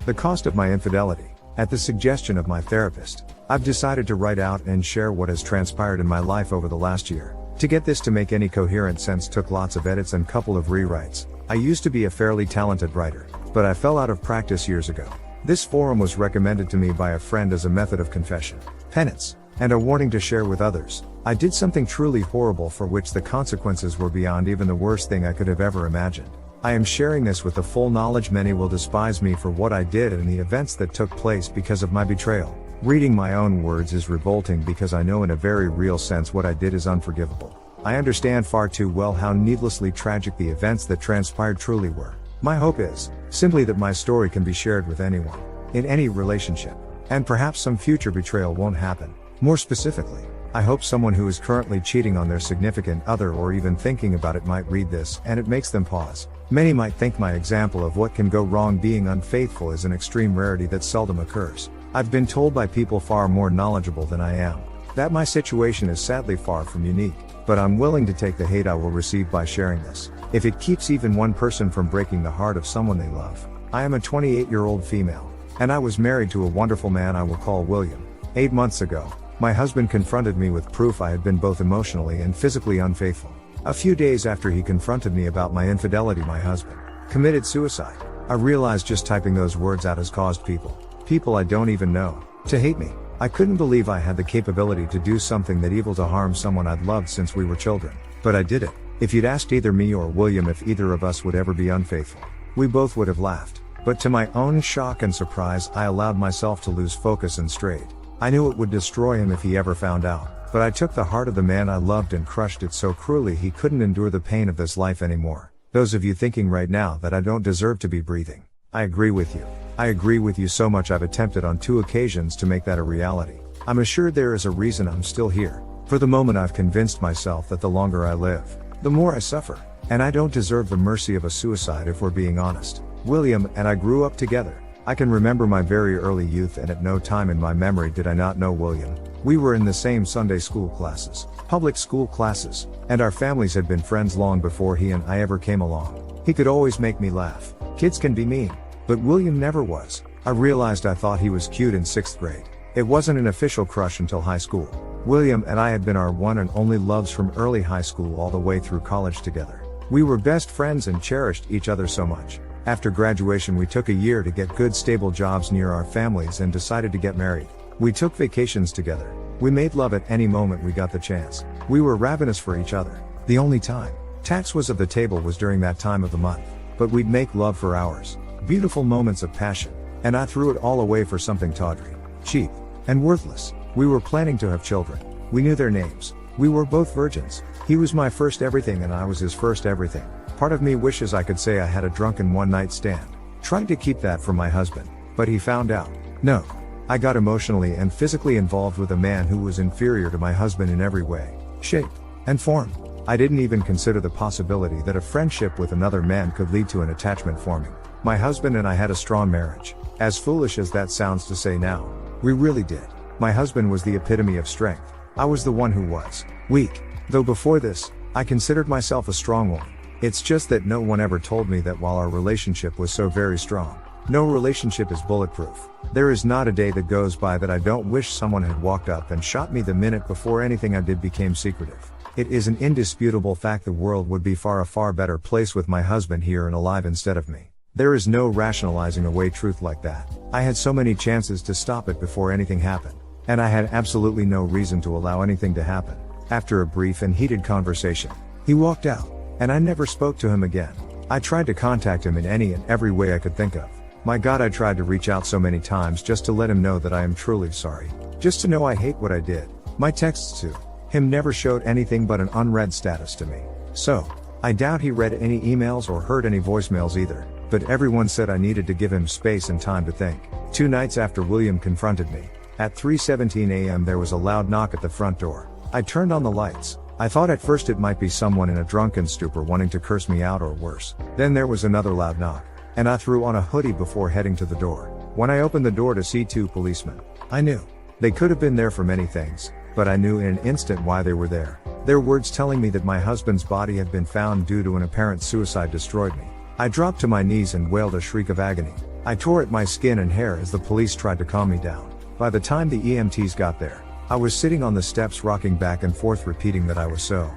The cost of my infidelity. At the suggestion of my therapist, I've decided to write out and share what has transpired in my life over the last year. To get this to make any coherent sense took lots of edits and couple of rewrites. I used to be a fairly talented writer, but I fell out of practice years ago. This forum was recommended to me by a friend as a method of confession, penance, and a warning to share with others. I did something truly horrible for which the consequences were beyond even the worst thing I could have ever imagined. I am sharing this with the full knowledge many will despise me for what I did and the events that took place because of my betrayal. Reading my own words is revolting because I know in a very real sense what I did is unforgivable. I understand far too well how needlessly tragic the events that transpired truly were. My hope is simply that my story can be shared with anyone, in any relationship, and perhaps some future betrayal won't happen. More specifically, I hope someone who is currently cheating on their significant other or even thinking about it might read this and it makes them pause. Many might think my example of what can go wrong being unfaithful is an extreme rarity that seldom occurs. I've been told by people far more knowledgeable than I am that my situation is sadly far from unique, but I'm willing to take the hate I will receive by sharing this, if it keeps even one person from breaking the heart of someone they love. I am a 28-year-old female, and I was married to a wonderful man I will call William. 8 months ago, my husband confronted me with proof I had been both emotionally and physically unfaithful. A few days after he confronted me about my infidelity, my husband committed suicide. I realized just typing those words out has caused people I don't even know, to hate me. I couldn't believe I had the capability to do something that evil to harm someone I'd loved since we were children. But I did it. If you'd asked either me or William if either of us would ever be unfaithful, we both would have laughed. But to my own shock and surprise, I allowed myself to lose focus and strayed. I knew it would destroy him if he ever found out, but I took the heart of the man I loved and crushed it so cruelly he couldn't endure the pain of this life anymore. Those of you thinking right now that I don't deserve to be breathing, I agree with you. I agree with you so much I've attempted on 2 occasions to make that a reality. I'm assured there is a reason I'm still here. For the moment I've convinced myself that the longer I live, the more I suffer, and I don't deserve the mercy of a suicide if we're being honest. William and I grew up together. I can remember my very early youth and at no time in my memory did I not know William. We were in the same Sunday school classes, public school classes, and our families had been friends long before he and I ever came along. He could always make me laugh. Kids can be mean, but William never was. I realized I thought he was cute in 6th grade. It wasn't an official crush until high school. William and I had been our one and only loves from early high school all the way through college together. We were best friends and cherished each other so much. After graduation we took a year to get good stable jobs near our families and decided to get married. We took vacations together. We made love at any moment we got the chance. We were ravenous for each other. The only time tax was at the table was during that time of the month. But we'd make love for hours. Beautiful moments of passion. And I threw it all away for something tawdry, cheap, and worthless. We were planning to have children. We knew their names. We were both virgins. He was my first everything and I was his first everything. Part of me wishes I could say I had a drunken one-night stand. Tried to keep that from my husband, but he found out. No. I got emotionally and physically involved with a man who was inferior to my husband in every way, shape, and form. I didn't even consider the possibility that a friendship with another man could lead to an attachment forming. My husband and I had a strong marriage. As foolish as that sounds to say now, we really did. My husband was the epitome of strength. I was the one who was weak. Though before this, I considered myself a strong one. It's just that no one ever told me that while our relationship was so very strong, no relationship is bulletproof. There is not a day that goes by that I don't wish someone had walked up and shot me the minute before anything I did became secretive. It is an indisputable fact the world would be a far better place with my husband here and alive instead of me. There is no rationalizing away truth like that. I had so many chances to stop it before anything happened. And I had absolutely no reason to allow anything to happen. After a brief and heated conversation, he walked out, and I never spoke to him again. I tried to contact him in any and every way I could think of. My God, I tried to reach out so many times just to let him know that I am truly sorry. Just to know I hate what I did. My texts to him never showed anything but an unread status to me. So, I doubt he read any emails or heard any voicemails either. But everyone said I needed to give him space and time to think. 2 nights after William confronted me, at 3:17 a.m. there was a loud knock at the front door. I turned on the lights. I thought at first it might be someone in a drunken stupor wanting to curse me out or worse. Then there was another loud knock, and I threw on a hoodie before heading to the door. When I opened the door to see 2 policemen, I knew. They could have been there for many things, but I knew in an instant why they were there. Their words telling me that my husband's body had been found due to an apparent suicide destroyed me. I dropped to my knees and wailed a shriek of agony. I tore at my skin and hair as the police tried to calm me down. By the time the EMTs got there, I was sitting on the steps rocking back and forth repeating that I was so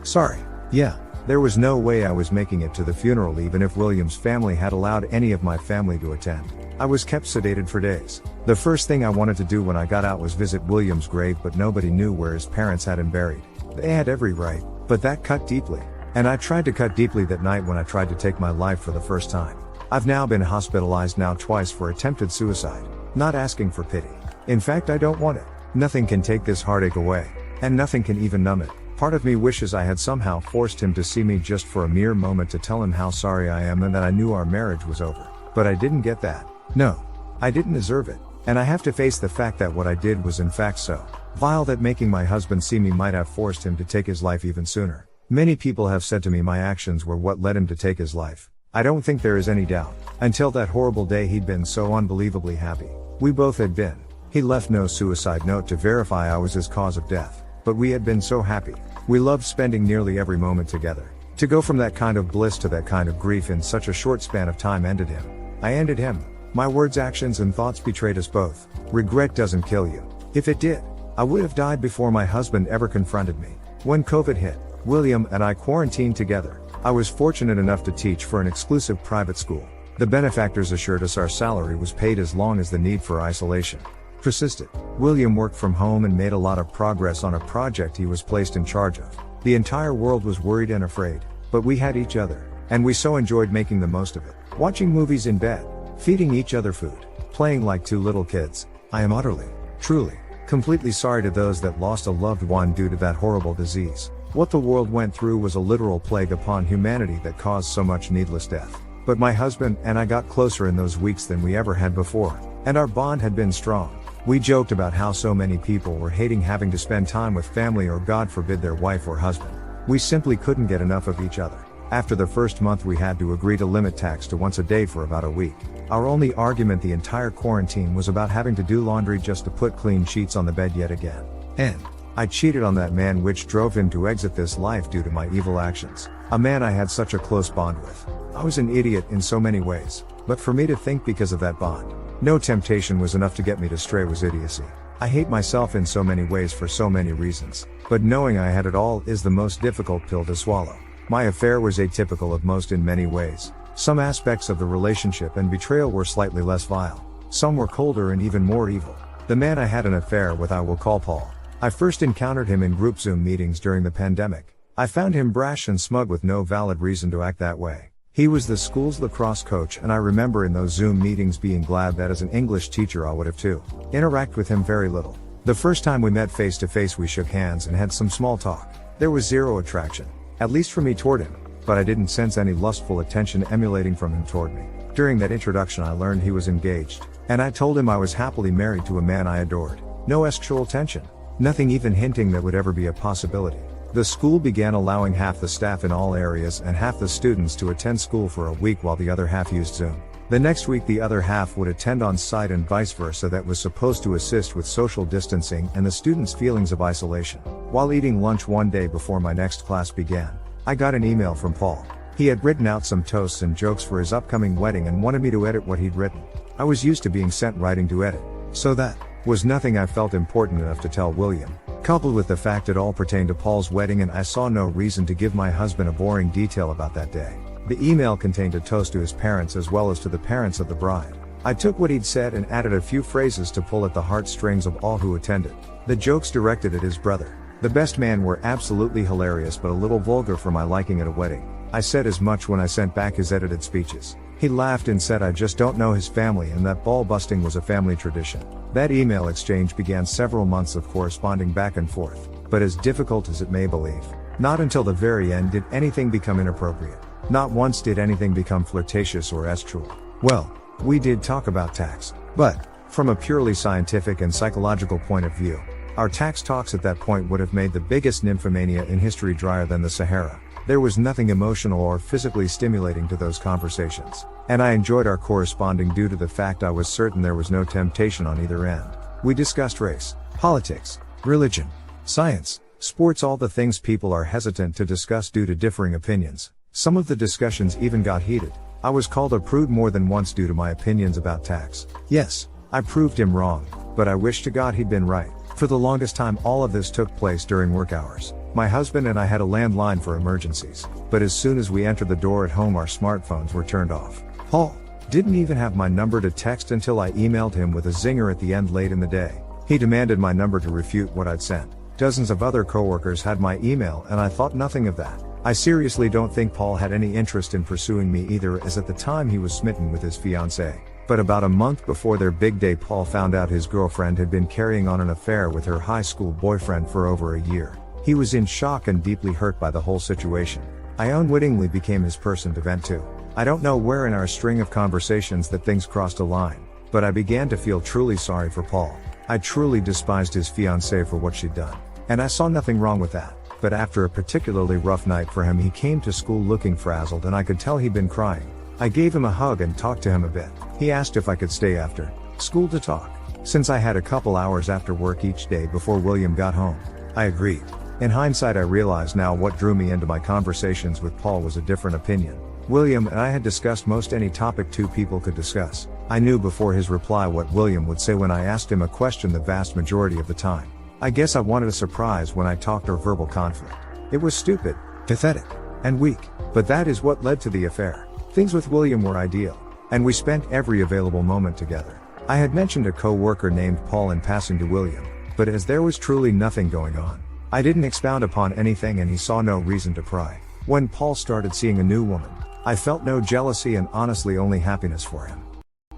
sorry. Yeah, there was no way I was making it to the funeral even if William's family had allowed any of my family to attend. I was kept sedated for days. The first thing I wanted to do when I got out was visit William's grave, but nobody knew where his parents had him buried. They had every right, but that cut deeply. And I tried to cut deeply that night when I tried to take my life for the first time. I've now been hospitalized twice for attempted suicide. Not asking for pity. In fact, I don't want it. Nothing can take this heartache away. And nothing can even numb it. Part of me wishes I had somehow forced him to see me just for a mere moment to tell him how sorry I am and that I knew our marriage was over. But I didn't get that. No. I didn't deserve it. And I have to face the fact that what I did was in fact so vile that making my husband see me might have forced him to take his life even sooner. Many people have said to me my actions were what led him to take his life. I don't think there is any doubt. Until that horrible day he'd been so unbelievably happy. We both had been. He left no suicide note to verify I was his cause of death. But we had been so happy. We loved spending nearly every moment together. To go from that kind of bliss to that kind of grief in such a short span of time ended him. I ended him. My words, actions, and thoughts betrayed us both. Regret doesn't kill you. If it did, I would have died before my husband ever confronted me. When COVID hit, William and I quarantined together. I was fortunate enough to teach for an exclusive private school. The benefactors assured us our salary was paid as long as the need for isolation persisted. William worked from home and made a lot of progress on a project he was placed in charge of. The entire world was worried and afraid, but we had each other, and we so enjoyed making the most of it. Watching movies in bed, feeding each other food, playing like two little kids. I am utterly, truly, completely sorry to those that lost a loved one due to that horrible disease. What the world went through was a literal plague upon humanity that caused so much needless death. But my husband and I got closer in those weeks than we ever had before, and our bond had been strong. We joked about how so many people were hating having to spend time with family or God forbid their wife or husband. We simply couldn't get enough of each other. After the first month we had to agree to limit tax to once a day for about a week. Our only argument the entire quarantine was about having to do laundry just to put clean sheets on the bed yet again. And I cheated on that man, which drove him to exit this life due to my evil actions. A man I had such a close bond with. I was an idiot in so many ways, but for me to think because of that bond, no temptation was enough to get me to stray was idiocy. I hate myself in so many ways for so many reasons, but knowing I had it all is the most difficult pill to swallow. My affair was atypical of most in many ways. Some aspects of the relationship and betrayal were slightly less vile. Some were colder and even more evil. The man I had an affair with I will call Paul. I first encountered him in group Zoom meetings during the pandemic. I found him brash and smug with no valid reason to act that way. He was the school's lacrosse coach, and I remember in those Zoom meetings being glad that as an English teacher I would have too. Interact with him very little. The first time we met face to face we shook hands and had some small talk. There was zero attraction, at least for me toward him, but I didn't sense any lustful attention emanating from him toward me. During that introduction I learned he was engaged, and I told him I was happily married to a man I adored. No sexual tension. Nothing even hinting that would ever be a possibility. The school began allowing half the staff in all areas and half the students to attend school for a week while the other half used Zoom. The next week the other half would attend on site and vice versa. That was supposed to assist with social distancing and the students' feelings of isolation. While eating lunch one day before my next class began, I got an email from Paul. He had written out some toasts and jokes for his upcoming wedding and wanted me to edit what he'd written. I was used to being sent writing to edit, so that was nothing I felt important enough to tell William. Coupled with the fact it all pertained to Paul's wedding and I saw no reason to give my husband a boring detail about that day. The email contained a toast to his parents as well as to the parents of the bride. I took what he'd said and added a few phrases to pull at the heartstrings of all who attended. The jokes directed at his brother, the best man, were absolutely hilarious but a little vulgar for my liking at a wedding. I said as much when I sent back his edited speeches. He laughed and said I just don't know his family and that ball busting was a family tradition. That email exchange began several months of corresponding back and forth, but as difficult as it may believe, not until the very end did anything become inappropriate. Not once did anything become flirtatious or estual. Well, we did talk about tax, but from a purely scientific and psychological point of view, our tax talks at that point would have made the biggest nymphomania in history drier than the Sahara. There was nothing emotional or physically stimulating to those conversations, and I enjoyed our corresponding due to the fact I was certain there was no temptation on either end. We discussed race, politics, religion, science, sports, all the things people are hesitant to discuss due to differing opinions. Some of the discussions even got heated. I was called a prude more than once due to my opinions about tax. Yes, I proved him wrong, but I wish to God he'd been right. For the longest time all of this took place during work hours. My husband and I had a landline for emergencies, but as soon as we entered the door at home our smartphones were turned off. Paul didn't even have my number to text until I emailed him with a zinger at the end late in the day. He demanded my number to refute what I'd sent. Dozens of other coworkers had my email and I thought nothing of that. I seriously don't think Paul had any interest in pursuing me either, as at the time he was smitten with his fiancée. But about a month before their big day Paul found out his girlfriend had been carrying on an affair with her high school boyfriend for over a year. He was in shock and deeply hurt by the whole situation. I unwittingly became his person to vent to. I don't know where in our string of conversations that things crossed a line, but I began to feel truly sorry for Paul. I truly despised his fiancée for what she'd done. And I saw nothing wrong with that. But after a particularly rough night for him he came to school looking frazzled and I could tell he'd been crying. I gave him a hug and talked to him a bit. He asked if I could stay after school to talk, since I had a couple hours after work each day before William got home. I agreed. In hindsight I realize now what drew me into my conversations with Paul was a different opinion. William and I had discussed most any topic two people could discuss. I knew before his reply what William would say when I asked him a question the vast majority of the time. I guess I wanted a surprise when I talked or verbal conflict. It was stupid, pathetic, and weak, but that is what led to the affair. Things with William were ideal, and we spent every available moment together. I had mentioned a co-worker named Paul in passing to William, but as there was truly nothing going on, I didn't expound upon anything and he saw no reason to pry. When Paul started seeing a new woman, I felt no jealousy and honestly only happiness for him.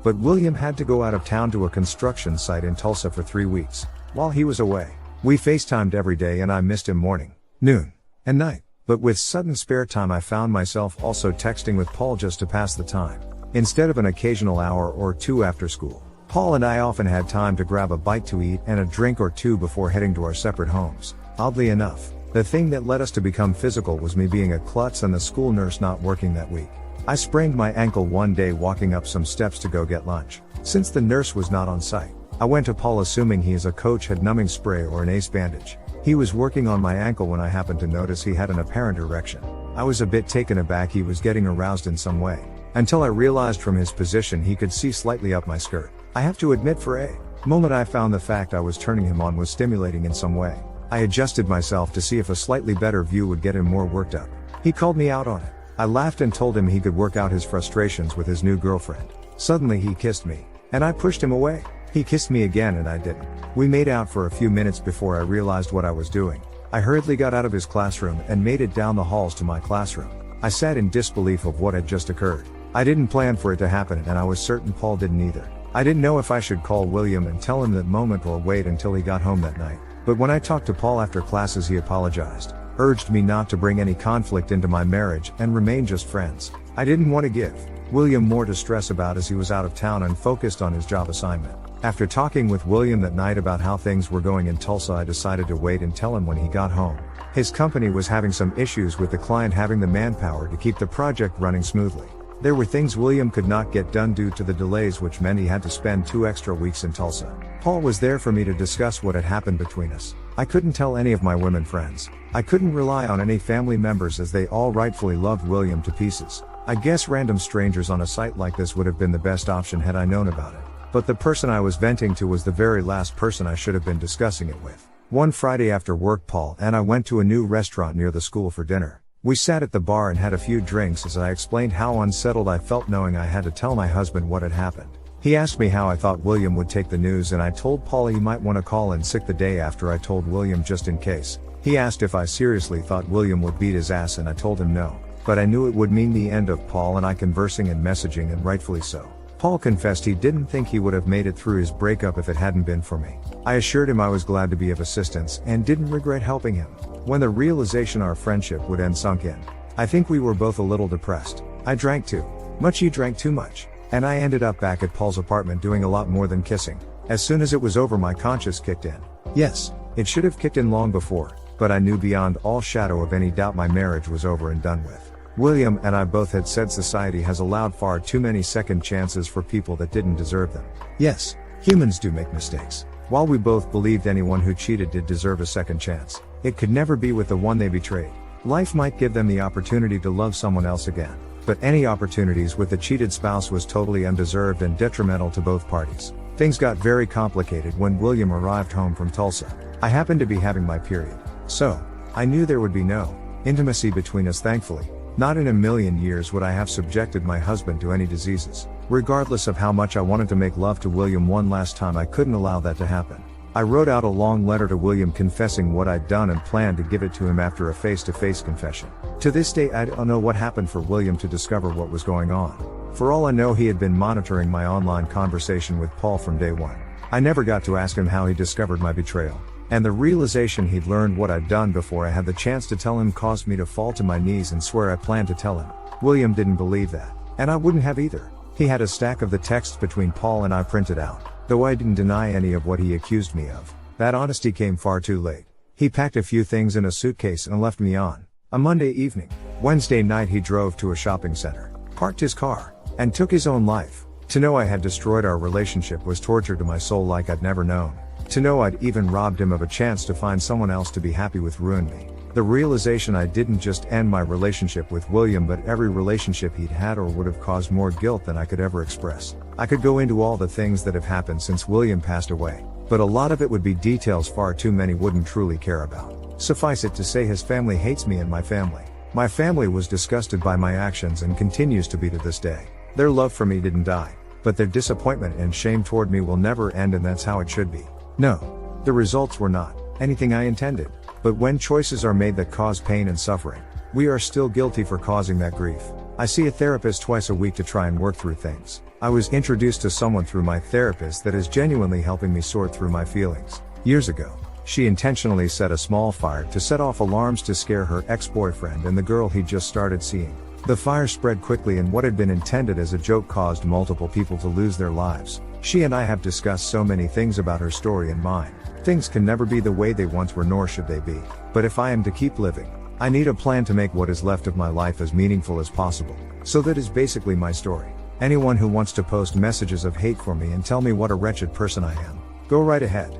But William had to go out of town to a construction site in Tulsa for 3 weeks. While he was away, we FaceTimed every day and I missed him morning, noon, and night. But with sudden spare time I found myself also texting with Paul just to pass the time. Instead of an occasional hour or two after school, Paul and I often had time to grab a bite to eat and a drink or two before heading to our separate homes. Oddly enough, the thing that led us to become physical was me being a klutz and the school nurse not working that week. I sprained my ankle one day walking up some steps to go get lunch. Since the nurse was not on site, I went to Paul assuming he as a coach had numbing spray or an ace bandage. He was working on my ankle when I happened to notice he had an apparent erection. I was a bit taken aback he was getting aroused in some way, until I realized from his position he could see slightly up my skirt. I have to admit for a moment I found the fact I was turning him on was stimulating in some way. I adjusted myself to see if a slightly better view would get him more worked up. He called me out on it. I laughed and told him he could work out his frustrations with his new girlfriend. Suddenly he kissed me, and I pushed him away. He kissed me again and I didn't. We made out for a few minutes before I realized what I was doing. I hurriedly got out of his classroom and made it down the halls to my classroom. I sat in disbelief of what had just occurred. I didn't plan for it to happen and I was certain Paul didn't either. I didn't know if I should call William and tell him that moment or wait until he got home that night. But when I talked to Paul after classes he apologized, urged me not to bring any conflict into my marriage and remain just friends. I didn't want to give William more to stress about as he was out of town and focused on his job assignment. After talking with William that night about how things were going in Tulsa I decided to wait and tell him when he got home. His company was having some issues with the client having the manpower to keep the project running smoothly. There were things William could not get done due to the delays, which meant he had to spend 2 extra weeks in Tulsa. Paul was there for me to discuss what had happened between us. I couldn't tell any of my women friends. I couldn't rely on any family members as they all rightfully loved William to pieces. I guess random strangers on a site like this would have been the best option had I known about it. But the person I was venting to was the very last person I should have been discussing it with. One Friday after work Paul and I went to a new restaurant near the school for dinner. We sat at the bar and had a few drinks as I explained how unsettled I felt knowing I had to tell my husband what had happened. He asked me how I thought William would take the news and I told Paul he might want to call in sick the day after I told William just in case. He asked if I seriously thought William would beat his ass and I told him no. But I knew it would mean the end of Paul and I conversing and messaging, and rightfully so. Paul confessed he didn't think he would have made it through his breakup if it hadn't been for me. I assured him I was glad to be of assistance and didn't regret helping him. When the realization our friendship would end sunk in, I think we were both a little depressed. I drank too much, he drank too much, and I ended up back at Paul's apartment doing a lot more than kissing. As soon as it was over my conscience kicked in. Yes, it should have kicked in long before, but I knew beyond all shadow of any doubt my marriage was over and done with. William and I both had said society has allowed far too many second chances for people that didn't deserve them. Yes, humans do make mistakes. While we both believed anyone who cheated did deserve a second chance, it could never be with the one they betrayed. Life might give them the opportunity to love someone else again, but any opportunities with the cheated spouse was totally undeserved and detrimental to both parties. Things got very complicated when William arrived home from Tulsa. I happened to be having my period. So, I knew there would be no intimacy between us, thankfully. Not in a million years would I have subjected my husband to any diseases. Regardless of how much I wanted to make love to William one last time, I couldn't allow that to happen. I wrote out a long letter to William confessing what I'd done and planned to give it to him after a face-to-face confession. To this day, I don't know what happened for William to discover what was going on. For all I know, he had been monitoring my online conversation with Paul from day one. I never got to ask him how he discovered my betrayal. And the realization he'd learned what I'd done before I had the chance to tell him caused me to fall to my knees and swear I planned to tell him. William didn't believe that. And I wouldn't have either. He had a stack of the texts between Paul and I printed out, though I didn't deny any of what he accused me of. That honesty came far too late. He packed a few things in a suitcase and left me on a Monday evening. Wednesday night he drove to a shopping center, parked his car, and took his own life. To know I had destroyed our relationship was torture to my soul like I'd never known. To know I'd even robbed him of a chance to find someone else to be happy with ruined me. The realization I didn't just end my relationship with William, but every relationship he'd had or would have caused more guilt than I could ever express. I could go into all the things that have happened since William passed away, but a lot of it would be details far too many wouldn't truly care about. Suffice it to say, his family hates me and my family. My family was disgusted by my actions and continues to be to this day. Their love for me didn't die, but their disappointment and shame toward me will never end, and that's how it should be. No, the results were not anything I intended, but when choices are made that cause pain and suffering, we are still guilty for causing that grief. I see a therapist twice a week to try and work through things. I was introduced to someone through my therapist that is genuinely helping me sort through my feelings. Years ago, she intentionally set a small fire to set off alarms to scare her ex-boyfriend and the girl he'd just started seeing. The fire spread quickly, and what had been intended as a joke caused multiple people to lose their lives. She and I have discussed so many things about her story and mine. Things can never be the way they once were, nor should they be. But if I am to keep living, I need a plan to make what is left of my life as meaningful as possible. So that is basically my story. Anyone who wants to post messages of hate for me and tell me what a wretched person I am, go right ahead.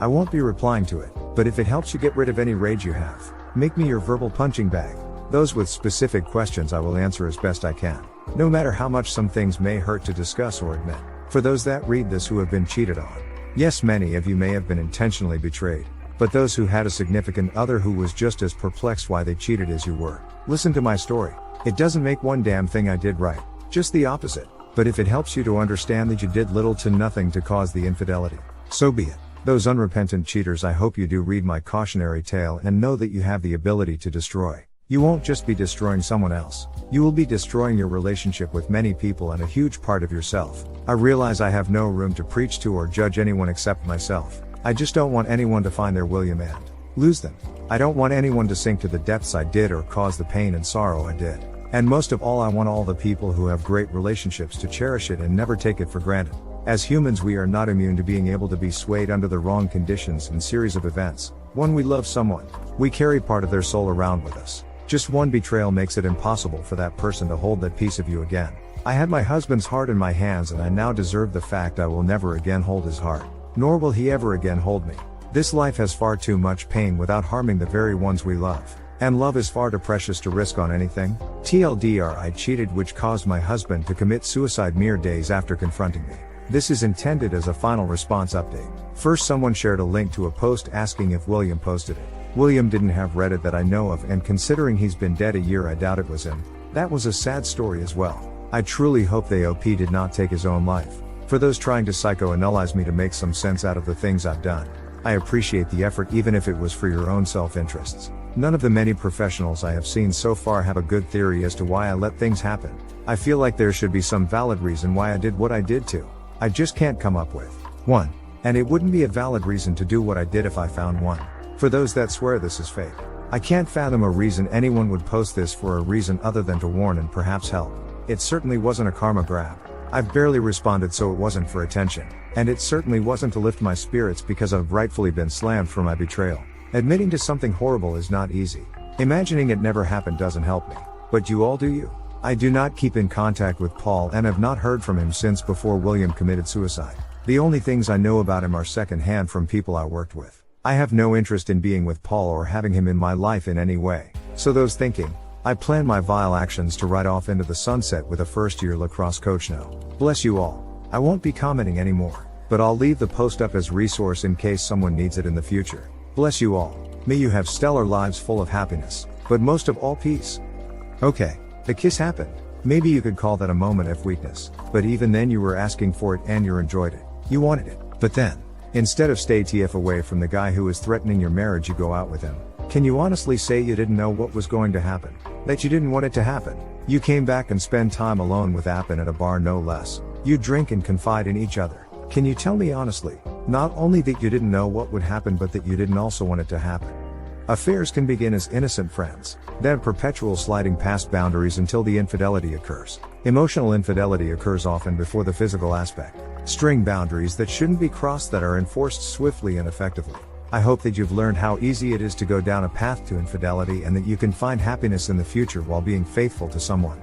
I won't be replying to it, but if it helps you get rid of any rage you have, make me your verbal punching bag. Those with specific questions I will answer as best I can, no matter how much some things may hurt to discuss or admit. For those that read this who have been cheated on, yes, many of you may have been intentionally betrayed, but those who had a significant other who was just as perplexed why they cheated as you were, listen to my story. It doesn't make one damn thing I did right, just the opposite. But if it helps you to understand that you did little to nothing to cause the infidelity, so be it. Those unrepentant cheaters, I hope you do read my cautionary tale and know that you have the ability to destroy. You won't just be destroying someone else, you will be destroying your relationship with many people and a huge part of yourself. I realize I have no room to preach to or judge anyone except myself. I just don't want anyone to find their William and lose them. I don't want anyone to sink to the depths I did or cause the pain and sorrow I did. And most of all, I want all the people who have great relationships to cherish it and never take it for granted. As humans, we are not immune to being able to be swayed under the wrong conditions and series of events. When we love someone, we carry part of their soul around with us. Just one betrayal makes it impossible for that person to hold that piece of you again. I had my husband's heart in my hands, and I now deserve the fact I will never again hold his heart. Nor will he ever again hold me. This life has far too much pain without harming the very ones we love. And love is far too precious to risk on anything. TLDR, I cheated, which caused my husband to commit suicide mere days after confronting me. This is intended as a final response update. First, someone shared a link to a post asking if William posted it. William didn't have Reddit that I know of, and considering he's been dead a year, I doubt it was him. That was a sad story as well. I truly hope the OP did not take his own life. For those trying to psychoanalyze me to make some sense out of the things I've done, I appreciate the effort, even if it was for your own self-interests. None of the many professionals I have seen so far have a good theory as to why I let things happen. I feel like there should be some valid reason why I did what I did too. I just can't come up with one. And it wouldn't be a valid reason to do what I did if I found one. For those that swear this is fake, I can't fathom a reason anyone would post this for a reason other than to warn and perhaps help. It certainly wasn't a karma grab. I've barely responded, so it wasn't for attention. And it certainly wasn't to lift my spirits because I've rightfully been slammed for my betrayal. Admitting to something horrible is not easy. Imagining it never happened doesn't help me. But you all do you. I do not keep in contact with Paul and have not heard from him since before William committed suicide. The only things I know about him are secondhand from people I worked with. I have no interest in being with Paul or having him in my life in any way. So those thinking, I plan my vile actions to ride off into the sunset with a first-year lacrosse coach now. Bless you all. I won't be commenting anymore, but I'll leave the post up as resource in case someone needs it in the future. Bless you all. May you have stellar lives full of happiness, but most of all peace. Okay, the kiss happened. Maybe you could call that a moment of weakness, but even then you were asking for it and you enjoyed it. You wanted it. But then, instead of stay TF away from the guy who is threatening your marriage, you go out with him. Can you honestly say you didn't know what was going to happen? That you didn't want it to happen? You came back and spend time alone with Appin at a bar, no less. You drink and confide in each other. Can you tell me honestly, not only that you didn't know what would happen but that you didn't also want it to happen? Affairs can begin as innocent friends, then perpetual sliding past boundaries until the infidelity occurs. Emotional infidelity occurs often before the physical aspect. String boundaries that shouldn't be crossed that are enforced swiftly and effectively. I hope that you've learned how easy it is to go down a path to infidelity and that you can find happiness in the future while being faithful to someone.